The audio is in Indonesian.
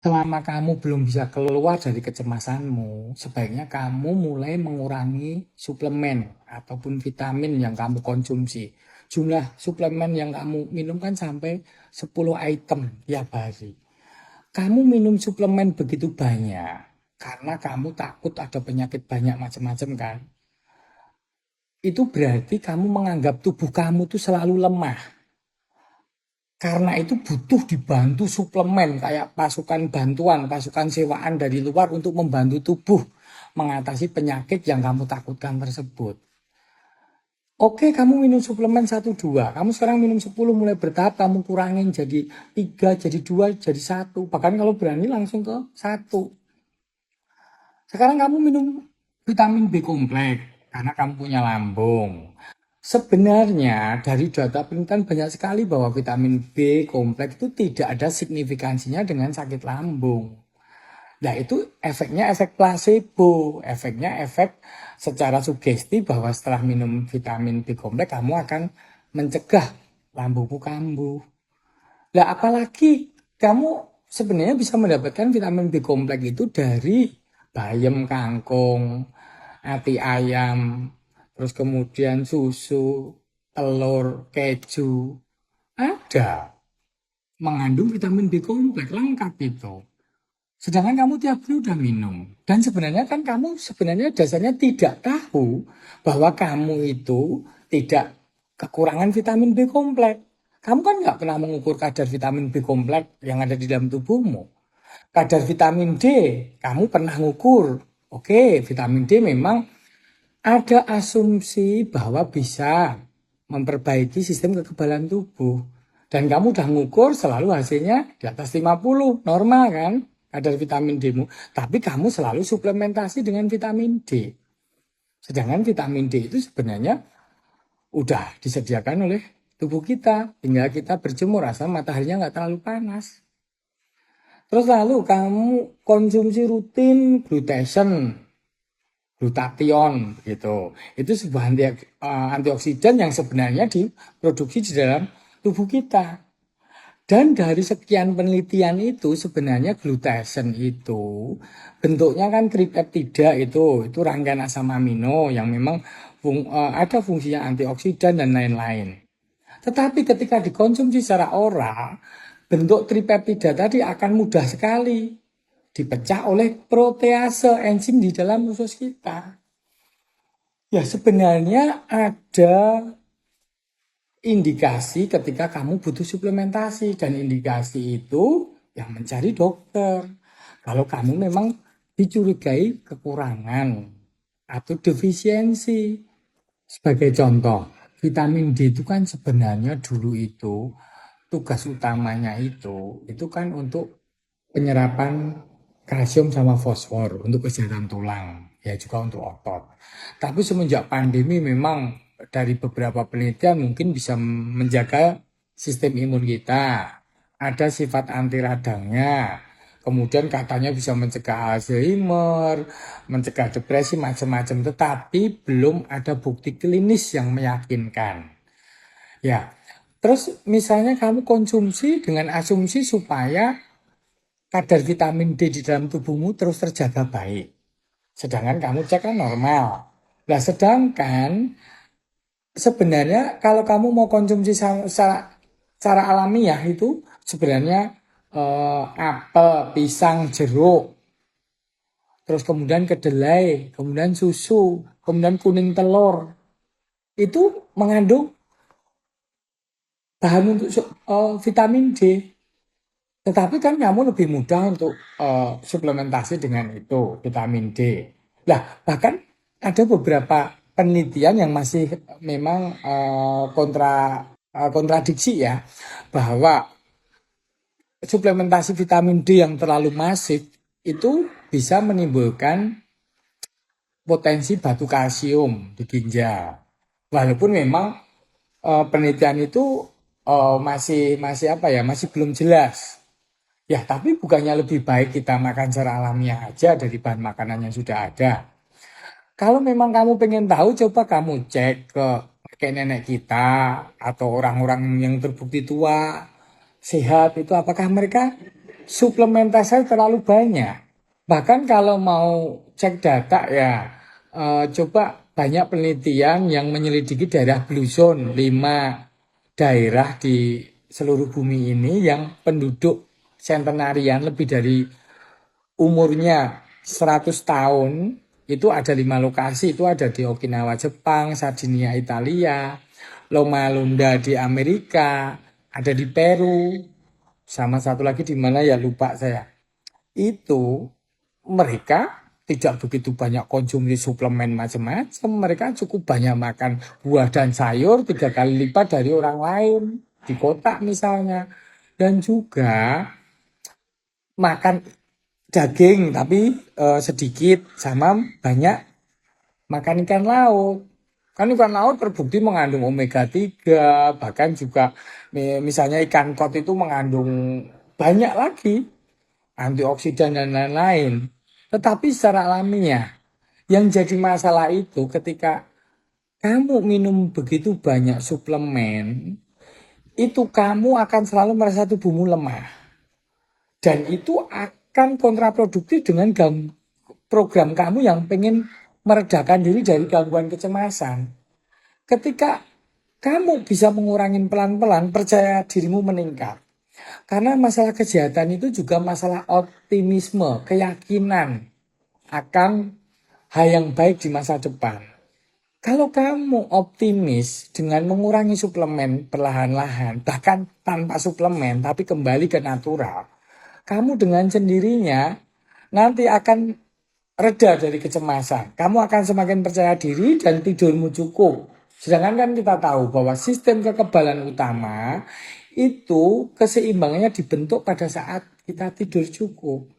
Selama kamu belum bisa keluar dari kecemasanmu, sebaiknya kamu mulai mengurangi suplemen ataupun vitamin yang kamu konsumsi. Jumlah suplemen yang kamu minum kan sampai 10 item tiap hari. Kamu minum suplemen begitu banyak karena kamu takut ada penyakit banyak macam-macam kan. Itu berarti kamu menganggap tubuh kamu tuh selalu lemah. Karena itu butuh dibantu suplemen kayak pasukan bantuan, pasukan sewaan dari luar untuk membantu tubuh mengatasi penyakit yang kamu takutkan tersebut. Oke, kamu minum suplemen 1-2. Kamu sekarang minum 10 mulai bertahap kamu kurangin jadi 3, jadi 2, jadi 1. Bahkan kalau berani langsung ke 1. Sekarang kamu minum vitamin B kompleks karena kamu punya lambung. Sebenarnya dari data penelitian banyak sekali bahwa vitamin B kompleks itu tidak ada signifikansinya dengan sakit lambung. Nah itu efeknya efek placebo, efeknya efek secara sugesti bahwa setelah minum vitamin B kompleks kamu akan mencegah lambungmu kambuh. Nah apalagi kamu sebenarnya bisa mendapatkan vitamin B kompleks itu dari bayam kangkung, ati ayam, terus kemudian susu, telur, keju, ada mengandung vitamin B kompleks lengkap itu. Sedangkan kamu tiap hari udah minum. Dan sebenarnya kan kamu sebenarnya dasarnya tidak tahu bahwa kamu itu tidak kekurangan vitamin B kompleks. Kamu kan nggak pernah mengukur kadar vitamin B kompleks yang ada di dalam tubuhmu. Kadar vitamin D, kamu pernah ngukur. Oke, vitamin D memang ada asumsi bahwa bisa memperbaiki sistem kekebalan tubuh. Dan kamu udah ngukur selalu hasilnya di atas 50, normal kan kadar vitamin D-mu. Tapi kamu selalu suplementasi dengan vitamin D. Sedangkan vitamin D itu sebenarnya udah disediakan oleh tubuh kita. Tinggal kita berjemur asal mataharinya nggak terlalu panas. Terus lalu kamu konsumsi rutin glutathione, glutathione gitu. Itu sebuah antioksidan yang sebenarnya diproduksi di dalam tubuh kita. Dan dari sekian penelitian itu sebenarnya glutathione itu bentuknya kan tripeptida itu rangkaian asam amino yang memang ada fungsinya antioksidan dan lain-lain. Tetapi ketika dikonsumsi secara oral, bentuk tripeptida tadi akan mudah sekali dipecah oleh protease enzim di dalam usus kita. Ya sebenarnya ada indikasi ketika kamu butuh suplementasi dan indikasi itu yang mencari dokter. Kalau kamu memang dicurigai kekurangan atau defisiensi. Sebagai contoh, vitamin D itu kan sebenarnya dulu itu tugas utamanya itu kan untuk penyerapan kalsium sama fosfor untuk kesehatan tulang, ya juga untuk otot. Tapi semenjak pandemi memang dari beberapa penelitian mungkin bisa menjaga sistem imun kita. Ada sifat anti radangnya. Kemudian katanya bisa mencegah Alzheimer, mencegah depresi macam-macam, tetapi belum ada bukti klinis yang meyakinkan. Ya, terus misalnya kamu konsumsi dengan asumsi supaya kadar vitamin D di dalam tubuhmu terus terjaga baik. Sedangkan kamu cek kan normal. Nah, sedangkan sebenarnya kalau kamu mau konsumsi secara alamiah itu sebenarnya apel, pisang, jeruk, terus kemudian kedelai, kemudian susu, kemudian kuning telur. Itu mengandung bahan untuk vitamin D. Tetapi kan kamu lebih mudah untuk suplementasi dengan itu, vitamin D. Nah, bahkan ada beberapa penelitian yang masih memang kontradiksi ya, bahwa suplementasi vitamin D yang terlalu masif itu bisa menimbulkan potensi batu kalsium di ginjal. Walaupun memang penelitian itu masih belum jelas. Ya, tapi bukannya lebih baik kita makan secara alamiah aja dari bahan makanan yang sudah ada. Kalau memang kamu pengen tahu, coba kamu cek ke kakek nenek kita atau orang-orang yang terbukti tua, sehat itu apakah mereka suplementasi terlalu banyak. Bahkan kalau mau cek data ya, coba banyak penelitian yang menyelidiki daerah Blue Zone, 5 daerah di seluruh bumi ini yang penduduk sentenarian lebih dari umurnya 100 tahun, itu ada 5 lokasi, itu ada di Okinawa Jepang, Sardinia Italia, Loma Linda di Amerika, ada di Peru, sama satu lagi di mana ya lupa saya. Itu mereka tidak begitu banyak konsumsi suplemen macam-macam, mereka cukup banyak makan buah dan sayur 3 kali lipat dari orang lain di kota misalnya, dan juga makan daging tapi sedikit, sama banyak makan ikan laut. Kan ikan laut terbukti mengandung omega 3, bahkan juga misalnya ikan kod itu mengandung banyak lagi antioksidan dan lain-lain. Tetapi secara alamiah yang jadi masalah itu ketika kamu minum begitu banyak suplemen, itu kamu akan selalu merasa tubuhmu lemah. Dan itu akan kontraproduktif dengan program kamu yang pengen meredakan diri dari gangguan kecemasan. Ketika kamu bisa mengurangi pelan-pelan, percaya dirimu meningkat. Karena masalah kesehatan itu juga masalah optimisme, keyakinan akan hal yang baik di masa depan. Kalau kamu optimis dengan mengurangi suplemen perlahan-lahan, bahkan tanpa suplemen tapi kembali ke natural, kamu dengan sendirinya nanti akan reda dari kecemasan. Kamu akan semakin percaya diri dan tidurmu cukup. Sedangkan kan kita tahu bahwa sistem kekebalan utama itu keseimbangannya dibentuk pada saat kita tidur cukup.